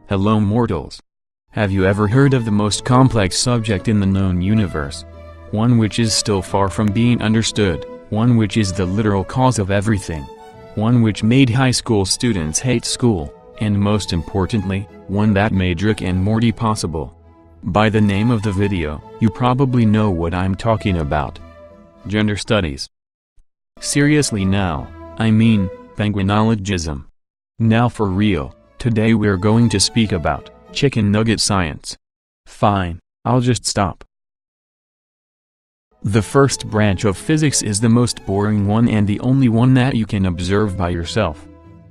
Hello mortals. Have you ever heard of the most complex subject in the known universe? One which is still far from being understood, one which is the literal cause of everything. One which made high school students hate school, and most importantly, one that made Rick and Morty possible. By the name of the video, you probably know what I'm talking about. Gender studies. Seriously now, I mean, penguinologism. Now for real, today we're going to speak about chicken nugget science. Fine, I'll just stop. The first branch of physics is the most boring one and the only one that you can observe by yourself.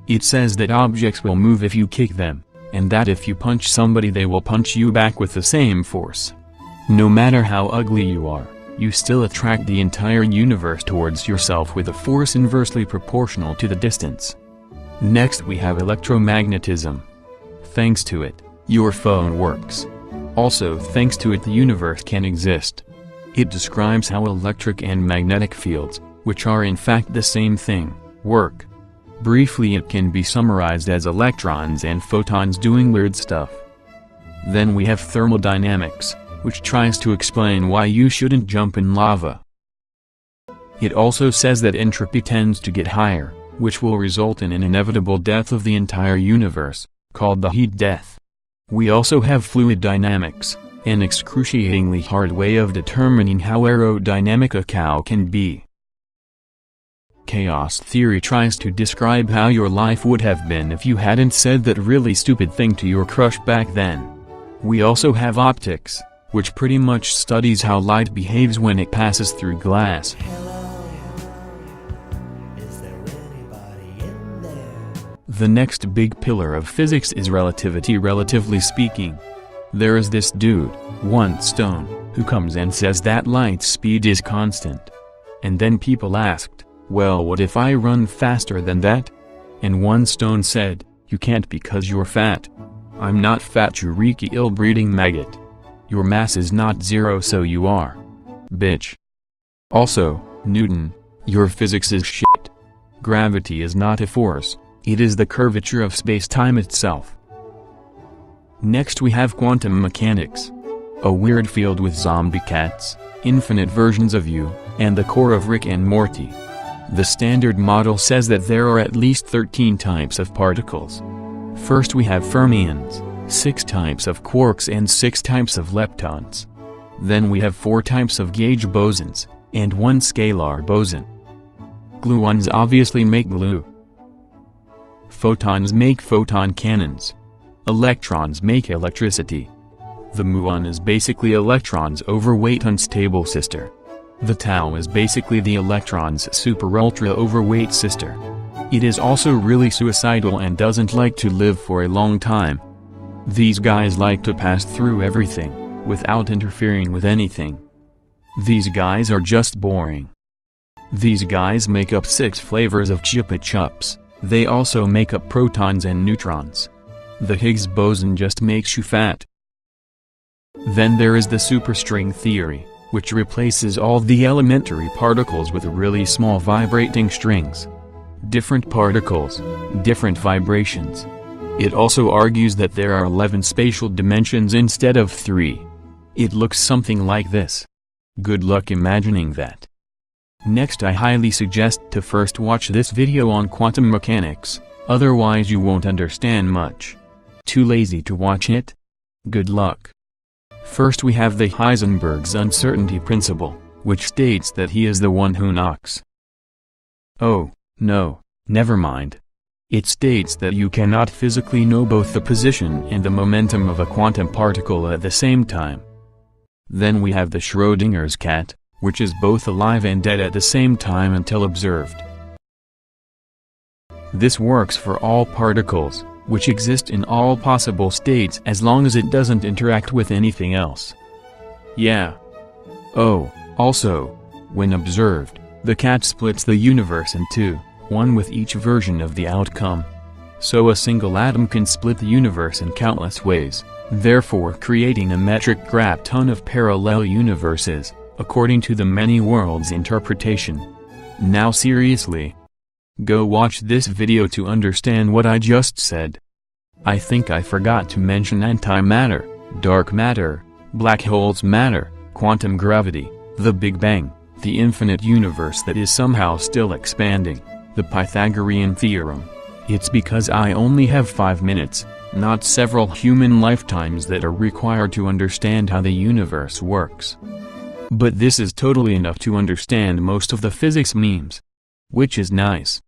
It says that objects will move if you kick them, and that if you punch somebody they will punch you back with the same force. No matter how ugly you are, you still attract the entire universe towards yourself with a force inversely proportional to the distance. Next we have electromagnetism. Thanks to it, your phone works. Also thanks to it the universe can exist. It describes how electric and magnetic fields, which are in fact the same thing, work. Briefly it can be summarized as electrons and photons doing weird stuff. Then we have thermodynamics, which tries to explain why you shouldn't jump in lava. It also says that entropy tends to get higher, which will result in an inevitable death of the entire universe, called the heat death. We also have fluid dynamics, an excruciatingly hard way of determining how aerodynamic a cow can be. Chaos theory tries to describe how your life would have been if you hadn't said that really stupid thing to your crush back then. We also have optics, which pretty much studies how light behaves when it passes through glass. The next big pillar of physics is relativity. Relatively speaking, there is this dude, one stone, who comes and says that light speed is constant. And then people asked, well, what if I run faster than that? And one stone said, you can't because you're fat. I'm not fat, you reeky ill-breeding maggot. Your mass is not zero, so you are. Bitch. Also, Newton, your physics is shit. Gravity is not a force, it is the curvature of space-time itself. Next we have quantum mechanics. A weird field with zombie cats, infinite versions of you, and the core of Rick and Morty. The standard model says that there are at least 13 types of particles. First we have fermions, 6 types of quarks and 6 types of leptons. Then we have 4 types of gauge bosons, and 1 scalar boson. Gluons obviously make glue. Photons make photon cannons. Electrons make electricity. The muon is basically electrons' overweight unstable sister. The tau is basically the electron's super ultra overweight sister. It is also really suicidal and doesn't like to live for a long time. These guys like to pass through everything, without interfering with anything. These guys are just boring. These guys make up 6 flavors of Chupa Chups. They also make up protons and neutrons. The Higgs boson just makes you fat. Then there is the superstring theory, which replaces all the elementary particles with really small vibrating strings. Different particles, different vibrations. It also argues that there are 11 spatial dimensions instead of 3. It looks something like this. Good luck imagining that. Next I highly suggest to first watch this video on quantum mechanics, otherwise you won't understand much. Too lazy to watch it? Good luck. First we have the Heisenberg's uncertainty principle, which states that he is the one who knocks. Oh, no, never mind. It states that you cannot physically know both the position and the momentum of a quantum particle at the same time. Then we have the Schrödinger's cat, which is both alive and dead at the same time until observed. This works for all particles, which exist in all possible states as long as it doesn't interact with anything else. Yeah. Oh, also, when observed, the cat splits the universe in 2, one with each version of the outcome. So a single atom can split the universe in countless ways, therefore creating a metric crap ton of parallel universes, according to the many worlds interpretation. Now seriously. Go watch this video to understand what I just said. I think I forgot to mention antimatter, dark matter, black holes matter, quantum gravity, the Big Bang, the infinite universe that is somehow still expanding, the Pythagorean theorem. It's because I only have 5 minutes, not several human lifetimes that are required to understand how the universe works. But this is totally enough to understand most of the physics memes. Which is nice.